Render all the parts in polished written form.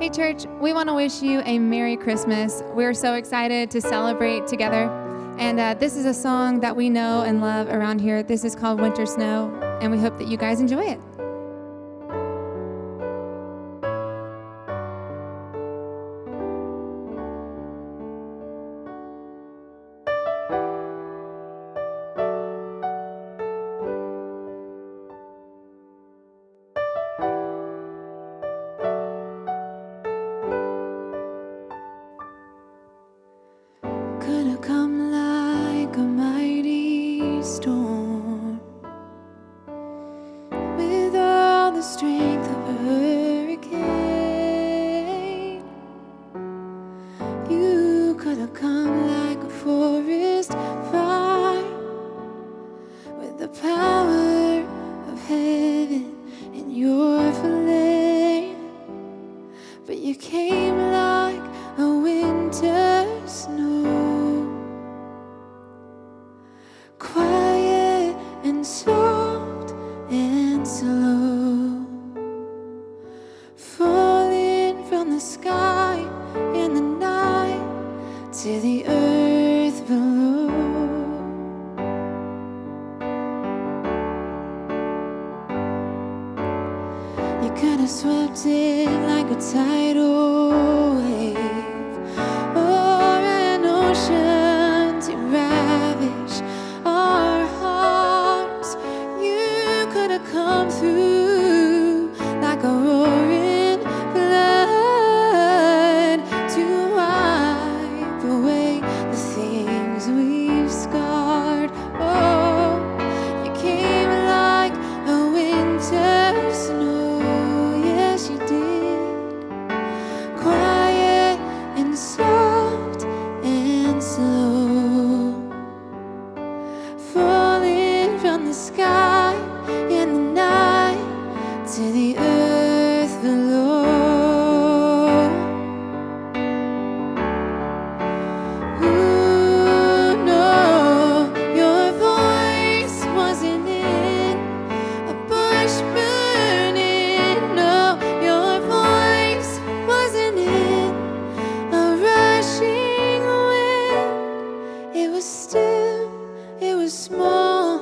Hey church, we want to wish you a Merry Christmas. We're so excited to celebrate together. And this is a song that we know and love around here. This is called Winter Snow, and we hope that you guys enjoy it. Gonna come like a mighty storm, with all the strength of a hurricane. You could have come like a forest fire, with the power of heaven in your flame. But you came like a winter snow, quiet and soft and slow, falling from the sky in the night to the earth below. You could have swept in like a tidal wave, or an ocean to ravish our hearts. You could have come through like a roaring flood to wipe away the things we've scarred. Oh, you came like a winter snow. Yes, you did. Quiet and soft and slow, falling from the sky in the night to the earth below. Ooh, no, your voice wasn't in a bush burning. No, your voice wasn't in a rushing wind. It was still, it was small,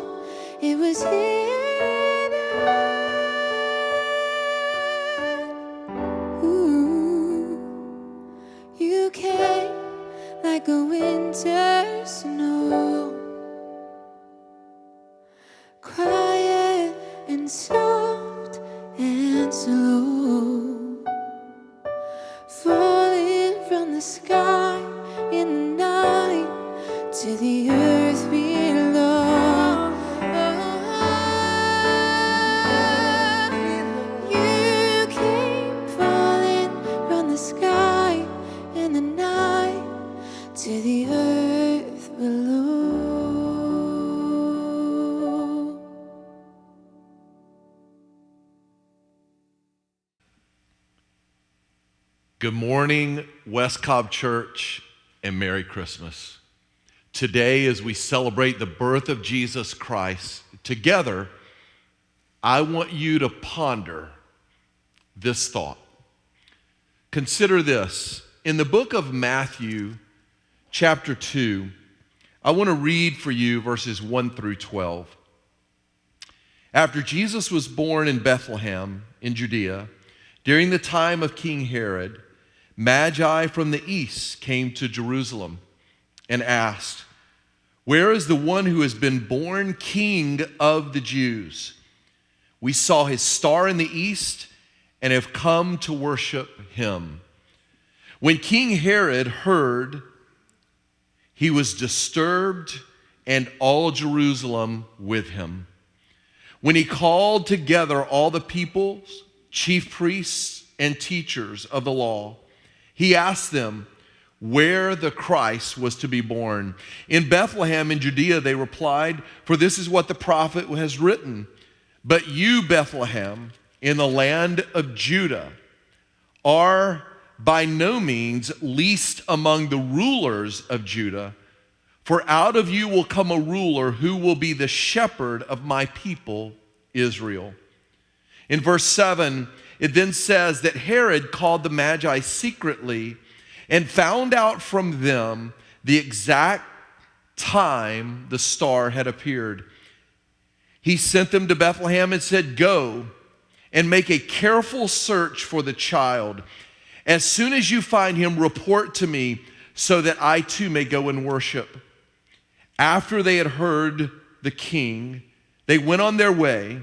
it was hidden. Ooh, you came like a winter snow, quiet and soft and slow, falling from the sky in the night to the earth below. You came falling from the sky in the night to the earth below. Good morning, West Cobb Church, and Merry Christmas. Today, as we celebrate the birth of Jesus Christ together, I want you to ponder this thought. Consider this. In the book of Matthew, chapter 2, I want to read for you verses 1 through 12. After Jesus was born in Bethlehem in Judea, during the time of King Herod, Magi from the east came to Jerusalem and asked, "Where is the one who has been born King of the Jews? We saw his star in the east and have come to worship him." When King Herod heard, he was disturbed, and all Jerusalem with him. When he called together all the peoples, chief priests, and teachers of the law, he asked them where the Christ was to be born. "In Bethlehem in Judea," they replied, "for this is what the prophet has written. But you, Bethlehem, in the land of Judah, are by no means least among the rulers of Judah, for out of you will come a ruler who will be the shepherd of my people, Israel." In verse 7, it then says that Herod called the Magi secretly and found out from them the exact time the star had appeared. He sent them to Bethlehem and said, "Go and make a careful search for the child. As soon as you find him, report to me so that I too may go and worship." After they had heard the king, they went on their way,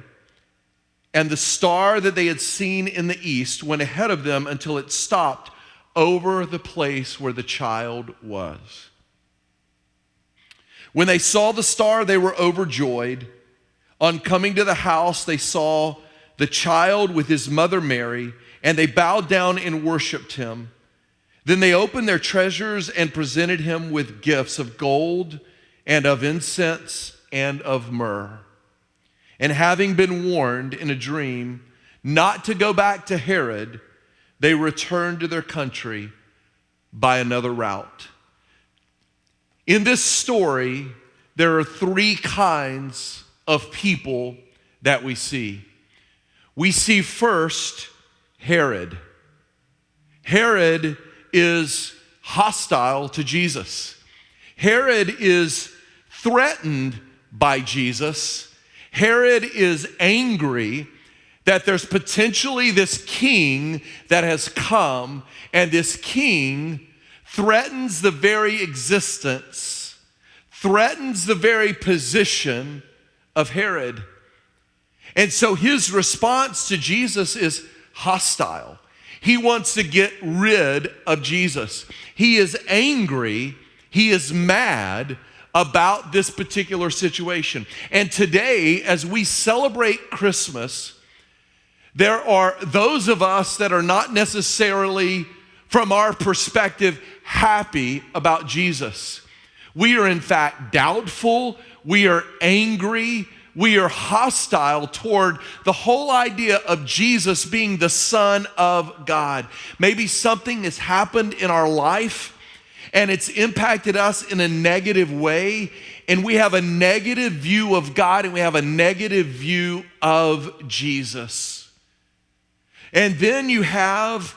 and the star that they had seen in the east went ahead of them until it stopped over the place where the child was. When they saw the star, they were overjoyed. On coming to the house, they saw the child with his mother Mary, and they bowed down and worshiped him. Then they opened their treasures and presented him with gifts of gold and of incense and of myrrh. And having been warned in a dream not to go back to Herod, they returned to their country by another route. In this story, there are three kinds of people that we see. We see first Herod. Herod is hostile to Jesus. Herod is threatened by Jesus. Herod is angry that there's potentially this king that has come, and this king threatens the very existence, threatens the very position of Herod. And so his response to Jesus is hostile. He wants to get rid of Jesus. He is angry, he is mad about this particular situation. And today, as we celebrate Christmas, there are those of us that are not necessarily, from our perspective, happy about Jesus. We are in fact doubtful, we are angry, we are hostile toward the whole idea of Jesus being the Son of God. Maybe something has happened in our life and it's impacted us in a negative way, and we have a negative view of God and we have a negative view of Jesus. And then you have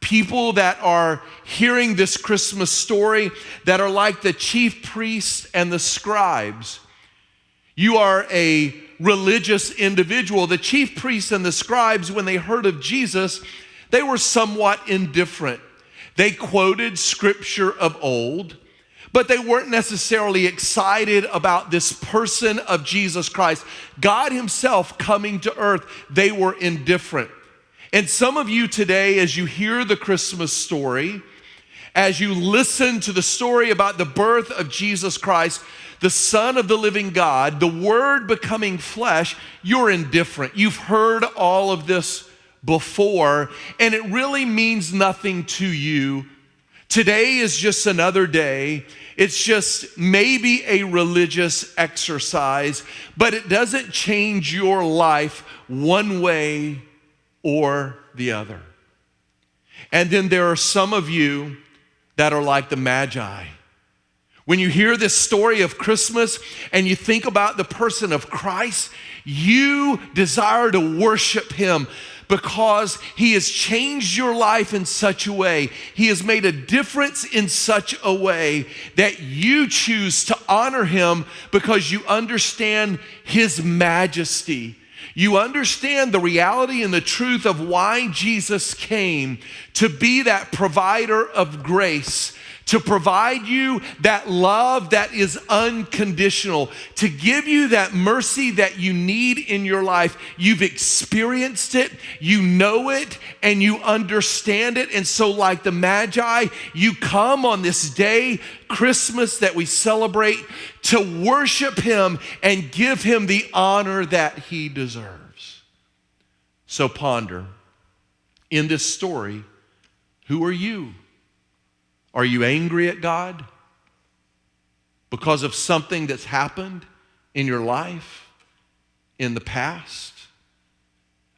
people that are hearing this Christmas story that are like the chief priests and the scribes. You are a religious individual. The chief priests and the scribes, when they heard of Jesus, they were somewhat indifferent. They quoted scripture of old, but they weren't necessarily excited about this person of Jesus Christ. God himself coming to earth, they were indifferent. And some of you today, as you hear the Christmas story, as you listen to the story about the birth of Jesus Christ, the Son of the living God, the Word becoming flesh, you're indifferent. You've heard all of this before, and it really means nothing to you. Today is just another day. It's just maybe a religious exercise, but it doesn't change your life one way or the other. And then there are some of you that are like the Magi. When you hear this story of Christmas and you think about the person of Christ, you desire to worship him because he has changed your life in such a way. He has made a difference in such a way that you choose to honor him because you understand his majesty. You understand the reality and the truth of why Jesus came to be that provider of grace, to provide you that love that is unconditional, to give you that mercy that you need in your life. You've experienced it, you know it, and you understand it. And so like the Magi, you come on this day, Christmas, that we celebrate, to worship him and give him the honor that he deserves. So ponder, in this story, who are you? Are you angry at God because of something that's happened in your life in the past?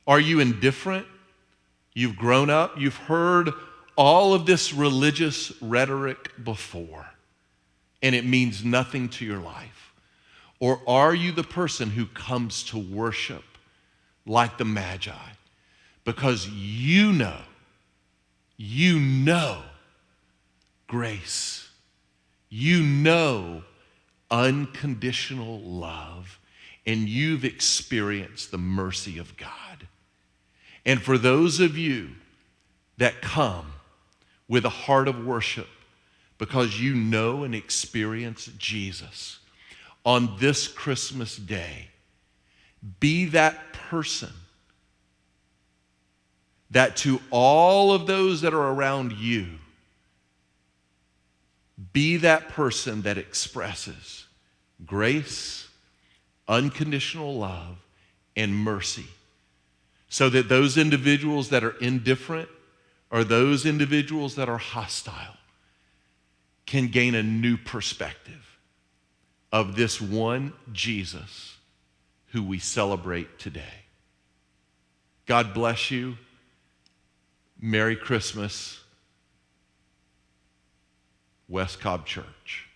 Are you indifferent? You've grown up, you've heard all of this religious rhetoric before, and it means nothing to your life. Or are you the person who comes to worship like the Magi, because you know grace. You know unconditional love, and you've experienced the mercy of God. And for those of you that come with a heart of worship because you know and experience Jesus, on this Christmas day, be that person that to all of those that are around you, be that person that expresses grace, unconditional love, and mercy, so that those individuals that are indifferent or those individuals that are hostile can gain a new perspective of this one Jesus who we celebrate today. God bless you. Merry Christmas, West Cobb Church.